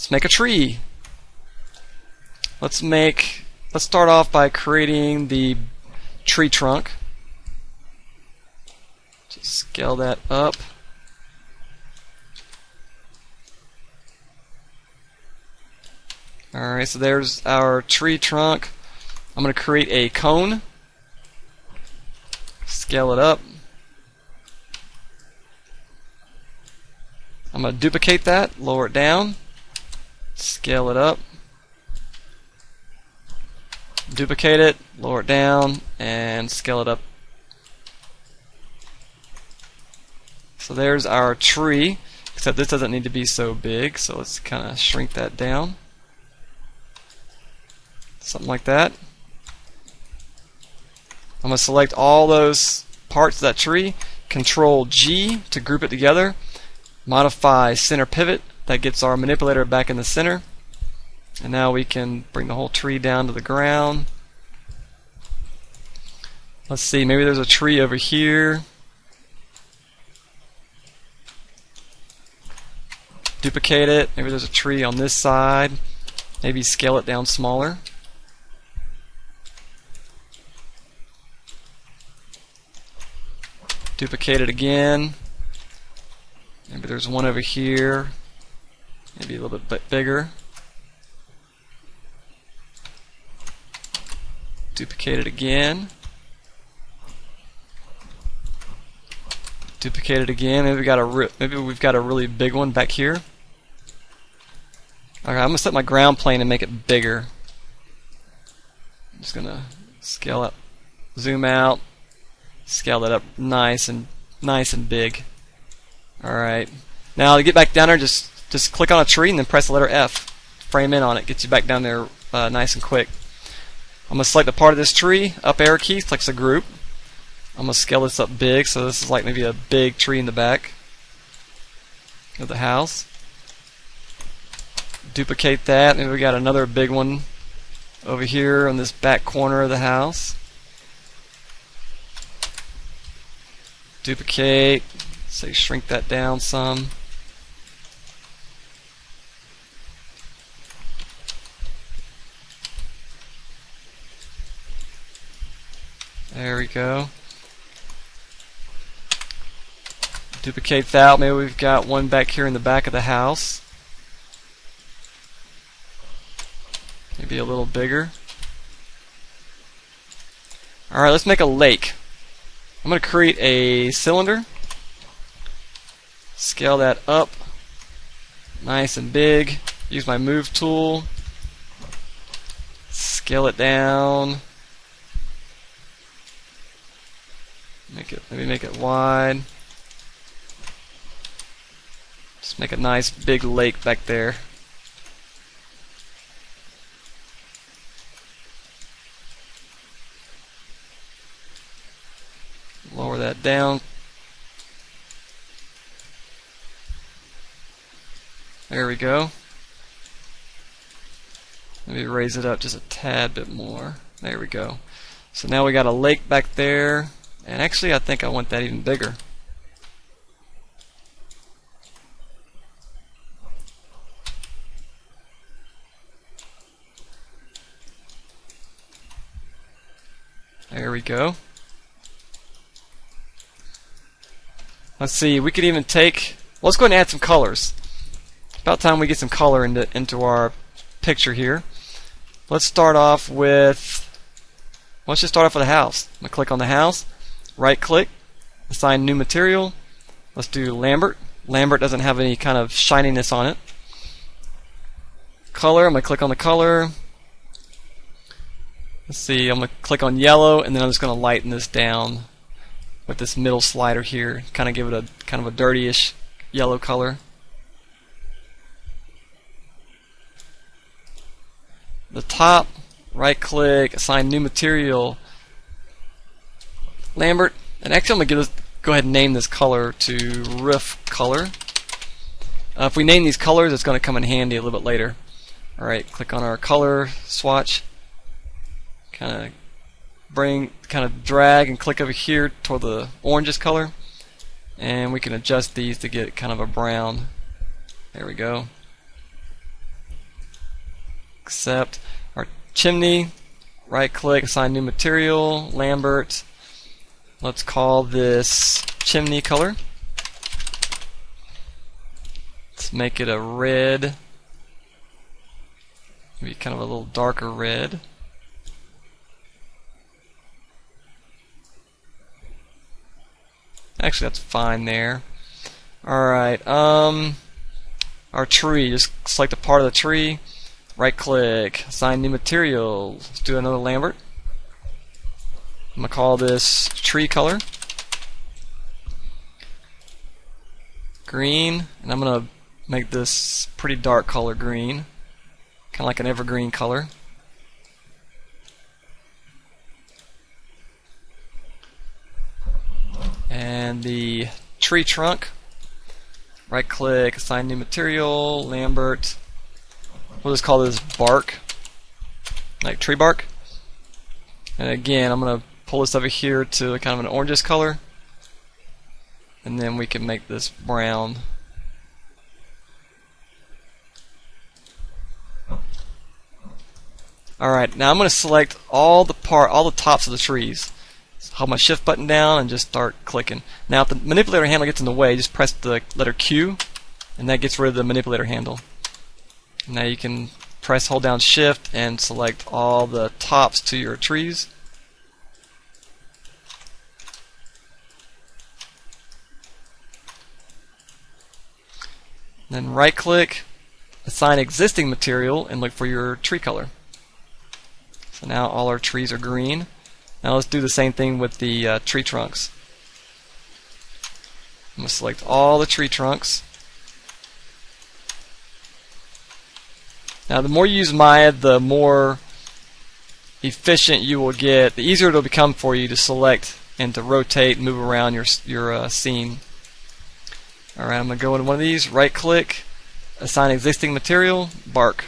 let's make a tree. Let's start off by creating the tree trunk. Just scale that up. Alright, so there's our tree trunk. I'm going to create a cone. Scale it up. I'm going to duplicate that, lower it down, scale it up, duplicate it, lower it down, and scale it up. So there's our tree, except this doesn't need to be so big, so let's kind of shrink that down. Something like that. I'm going to select all those parts of that tree, Control G to group it together, modify center pivot, that gets our manipulator back in the center, and now we can bring the whole tree down to the ground. Let's see, maybe there's a tree over here. Duplicate it, maybe there's a tree on this side, maybe scale it down smaller. Duplicate it again. Maybe there's one over here, maybe a little bit bigger. Duplicate it again. Duplicate it again. Maybe we've got a really big one back here. Okay, I'm gonna set my ground plane and make it bigger. I'm just gonna scale up, zoom out, scale that up nice and big. Alright. Now to get back down there, just click on a tree and then press the letter F. Frame in on it. Gets you back down there nice and quick. I'm going to select a part of this tree. Up arrow key selects a group. I'm going to scale this up big, so this is like maybe a big tree in the back of the house. Duplicate that. Maybe we got another big one over here on this back corner of the house. Duplicate. Say shrink that down some. There we go. Duplicate that. Maybe we've got one back here in the back of the house. Maybe a little bigger. Alright, let's make a lake. I'm going to create a cylinder. Scale that up nice and big. Use my move tool. Scale it down. Maybe make it wide. Just make a nice big lake back there. Lower that down. There we go. Maybe raise it up just a tad bit more. There we go. So now we got a lake back there, and actually I think I want that even bigger. There we go. Let's see, we could even take, let's go ahead and add some colors. It's about time we get some color into our picture here. Let's just start off with a house. I'm going to click on the house, right click, assign new material. Let's do Lambert. Lambert doesn't have any kind of shininess on it. Color, I'm going to click on the color. Let's see, I'm going to click on yellow, and then I'm just going to lighten this down with this middle slider here. Kind of give it a kind of a dirtyish yellow color. The top, right click, assign new material, Lambert, and actually I'm going to go ahead and name this color to roof color. If we name these colors, it's going to come in handy a little bit later. Alright, click on our color swatch, kind of drag and click over here toward the orangish color, and we can adjust these to get kind of a brown. There we go. Accept. Our chimney, right click, assign new material, Lambert. Let's call this chimney color. Let's make it a red, maybe kind of a little darker red. Actually, that's fine there. Alright, our tree, just select a part of the tree, right click, assign new material. Let's do another Lambert. I'm going to call this tree color. Green, and I'm going to make this pretty dark color green, kind of like an evergreen color. And the tree trunk, right click, assign new material, Lambert. We'll just call this bark, like tree bark. And again, I'm going to pull this over here to kind of an orangish color, and then we can make this brown. Alright, now I'm going to select all the tops of the trees. So hold my shift button down and just start clicking. Now if the manipulator handle gets in the way, just press the letter Q, and that gets rid of the manipulator handle. Now you can hold down shift and select all the tops to your trees. Then right click, assign existing material, and look for your tree color. So now all our trees are green. Now let's do the same thing with the tree trunks. I'm going to select all the tree trunks. Now the more you use Maya, the more efficient you will get, the easier it will become for you to select and to rotate and move around your scene. Alright, I'm going to go into one of these, right click, assign existing material, bark.